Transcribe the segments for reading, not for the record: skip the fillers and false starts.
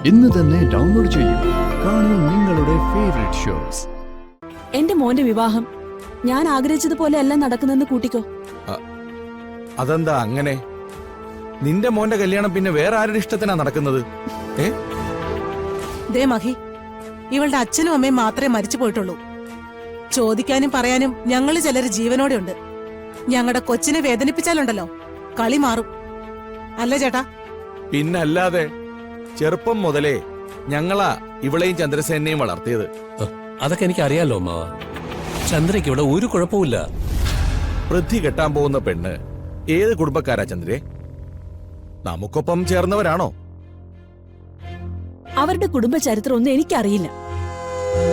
ഇന്ന് തന്നെ ഡൗൺലോഡ് ചെയ്യൂ. കാണൂ നിങ്ങളുടെ ഫേവറേറ്റ് ഷോസ്. എന്റെ മോന്റെ വിവാഹം ഞാൻ ആഗ്രഹിച്ചതുപോലെ അല്ല നടക്കുന്നെന്ന് കൂട്ടിക്കോ. അതെന്താ അങ്ങനെ? നിന്റെ മോന്റെ കല്യാണം പിന്നെ വേറെ ആരുടെ ഇഷ്ടത്തിനാ നടക്കുന്നത്? ദേ മഹി, ഇവളുടെ അച്ഛനും അമ്മയും മാത്രമേ മരിച്ചു പോയിട്ടുള്ളൂ. ചോദിക്കാനും പറയാനും ഞങ്ങള് ചിലര് ജീവനോടെ ഉണ്ട്. ഞങ്ങളുടെ കൊച്ചിനെ വേദനിപ്പിച്ചാലുണ്ടല്ലോ കളി മാറും. അല്ല ചേട്ടാ? പിന്നല്ലാതെ. ചെറുപ്പം മുതലേ ഞങ്ങളാ ഇവളെയും ചന്ദ്രസേനെയും വളർത്തിയത്. അതൊക്കെ എനിക്ക് അറിയാലോ അമ്മാവ. ചന്ദ്രയ്ക്ക് ഇവിടെ ഒരു കുഴപ്പമില്ല. വൃദ്ധി കെട്ടാൻ പോകുന്ന പെണ്ണ് ഏത് കുടുംബക്കാരാ ചന്ദ്രേ? നമുക്കൊപ്പം ചേർന്നവരാണോ? അവരുടെ കുടുംബ ചരിത്രം ഒന്നും എനിക്കറിയില്ല.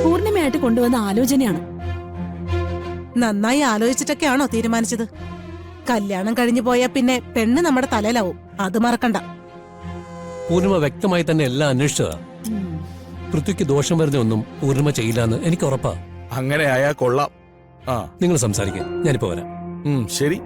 പൂർണിമയായിട്ട് കൊണ്ടുവന്ന ആലോചനയാണ്. നന്നായി ആലോചിച്ചിട്ടൊക്കെയാണോ തീരുമാനിച്ചത്? കല്യാണം കഴിഞ്ഞു പോയാ പിന്നെ പെണ്ണ് നമ്മുടെ തലയിലാവും, അത് മറക്കണ്ട. പൂർണിമ വ്യക്തമായി തന്നെ എല്ലാം അന്വേഷിച്ചതാ. പൃഥ്വിക്ക് ദോഷം വരുന്ന ഒന്നും പൂർണിമ ചെയ്യില്ലെന്ന് എനിക്ക് ഉറപ്പാ. അങ്ങനെ ആയാ കൊള്ളാം. നിങ്ങൾ സംസാരിക്കാൻ ഞാനിപ്പോ വരാം. ശരി.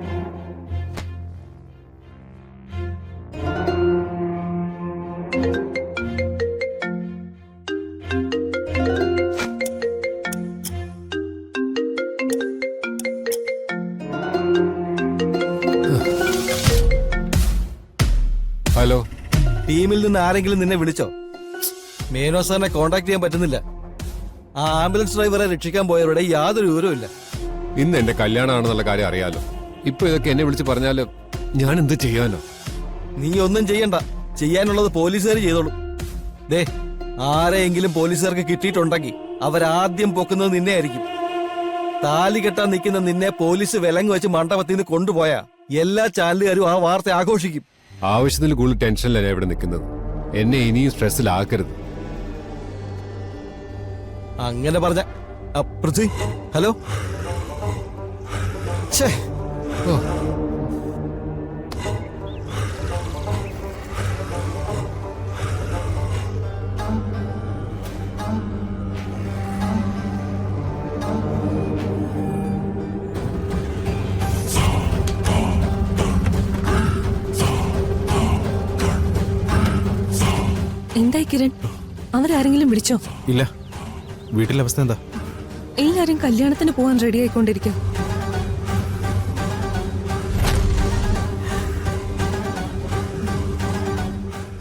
ഹലോ, ടീമിൽ നിന്ന് ആരെങ്കിലും നിന്നെ വിളിച്ചോ? മേനോ സാറിനെ കോണ്ടാക്ട് ചെയ്യാൻ പറ്റുന്നില്ല. ആ ആംബുലൻസ് ഡ്രൈവറെ രക്ഷിക്കാൻ പോയവരുടെ യാതൊരു വിവരവും ഇല്ല. ഇന്ന് എന്റെ കല്യാണമാണെന്നുള്ള കാര്യം അറിയാലോ. ഇപ്പൊ ഇതൊക്കെ എന്നെ വിളിച്ച് പറഞ്ഞാല് ഞാൻ എന്ത് ചെയ്യാനോ? നീ ഒന്നും ചെയ്യണ്ട, ചെയ്യാനുള്ളത് പോലീസുകാർ ചെയ്തോളൂ. ദേ, ആരെയെങ്കിലും പോലീസുകാർക്ക് കിട്ടിയിട്ടുണ്ടെങ്കിൽ അവരാദ്യം പൊക്കുന്നത് നിന്നെ ആയിരിക്കും. താലി കെട്ടാൻ നിൽക്കുന്ന നിന്നെ പോലീസ് വിലങ്ങ് വെച്ച് മണ്ഡപത്തിൽ നിന്ന് കൊണ്ടുപോയാ എല്ലാ ചാനലുകാരും ആ വാർത്ത ആഘോഷിക്കും. ആവശ്യത്തിന് കൂടുതൽ ടെൻഷനിലാണ് ഞാൻ ഇവിടെ നിൽക്കുന്നത്. എന്നെ ഇനിയും സ്ട്രെസ്സിലാക്കരുത്. അങ്ങനെ പറഞ്ഞ പൃഥ്വി, ഹലോ. എന്തായി കിരൺ, അവരാരെങ്കിലും വിളിച്ചോ? ഇല്ല. വീട്ടിലെ അവസ്ഥ എന്താ? എല്ലാരും കല്യാണത്തിന് പോവാൻ റെഡി ആയിക്കൊണ്ടിരിക്കും.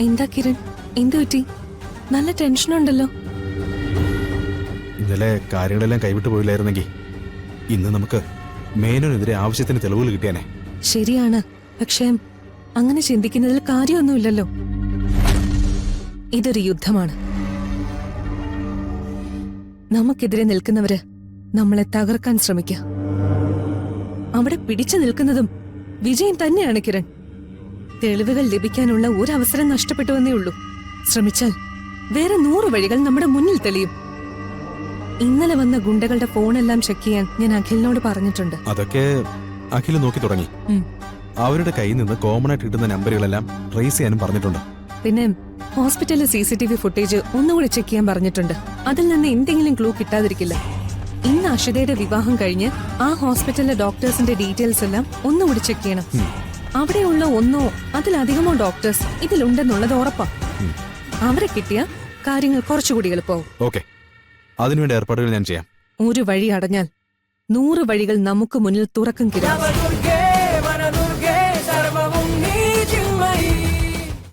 എന്താ കിരൺ, എന്ത് പറ്റി? നല്ല ടെൻഷനുണ്ടല്ലോ. ഇന്നലെ കാര്യങ്ങളെല്ലാം കൈവിട്ടു പോയില്ലായിരുന്നെങ്കിൽ ഇന്ന് നമുക്ക് മേനോനെതിരെ ആവശ്യത്തിന് തെളിവുകൾ കിട്ടിയാനേ. ശരിയാണ്, പക്ഷേ അങ്ങനെ ചിന്തിക്കുന്നതിൽ കാര്യമൊന്നുമില്ലല്ലോ. ഇതൊരു യുദ്ധമാണ്. നമുക്കെതിരെ നിൽക്കുന്നവര് നമ്മളെ തകർക്കാൻ ശ്രമിക്കുക. അവിടെ പിടിച്ചു നിൽക്കുന്നതും വിജയം തന്നെയാണ് കിരൺ. തെളിവുകൾ ലഭിക്കാനുള്ള ഒരു അവസരം നഷ്ടപ്പെട്ടുവെന്നേ ഉള്ളൂ. ശ്രമിച്ചാൽ വേറെ 100 വഴികൾ നമ്മുടെ മുന്നിൽ തെളിയും. ഇന്നലെ വന്ന ഗുണ്ടകളുടെ ഫോണെല്ലാം ചെക്ക് ചെയ്യാൻ ഞാൻ അഖിലിനോട് പറഞ്ഞിട്ടുണ്ട്. അതൊക്കെ അഖിൽ നോക്കി തുടങ്ങി. അവരുടെ കയ്യിൽ നിന്ന് കോമൺ ആയിട്ട് കിട്ടുന്ന നമ്പറുകളെല്ലാം ട്രേസ് ചെയ്യാനും പറഞ്ഞിട്ടുണ്ട്. പിന്നെ ഹോസ്പിറ്റലിലെ CCTV ഫുട്ടേജ് ഒന്നുകൂടി ചെക്ക് ചെയ്യാൻ പറഞ്ഞിട്ടുണ്ട്. അതിൽ നിന്ന് എന്തെങ്കിലും ക്ലൂ കിട്ടാതിരിക്കില്ല. ഇന്ന് അഷിതയുടെ വിവാഹം കഴിഞ്ഞ് ആ ഹോസ്പിറ്റലിലെ ഡോക്ടേഴ്സിന്റെ ഡീറ്റെയിൽസ് എല്ലാം ഒന്നുകൂടി ചെക്ക് ചെയ്യണം. അവിടെയുള്ള ഒന്നോ അതിലധികമോ ഡോക്ടേഴ്സ് ഇതിലുണ്ടെന്നുള്ളത് ഉറപ്പാ. അവരെ കിട്ടിയ കാര്യങ്ങൾ കുറച്ചുകൂടി എളുപ്പമാവും. ഓക്കെ, അതിനുവേണ്ട ഏർപ്പാടുകൾ ഞാൻ ചെയ്യാം. ഒരു വഴി അടഞ്ഞാൽ 100 വഴികൾ നമുക്ക് മുന്നിൽ തുറക്കും കിരാം.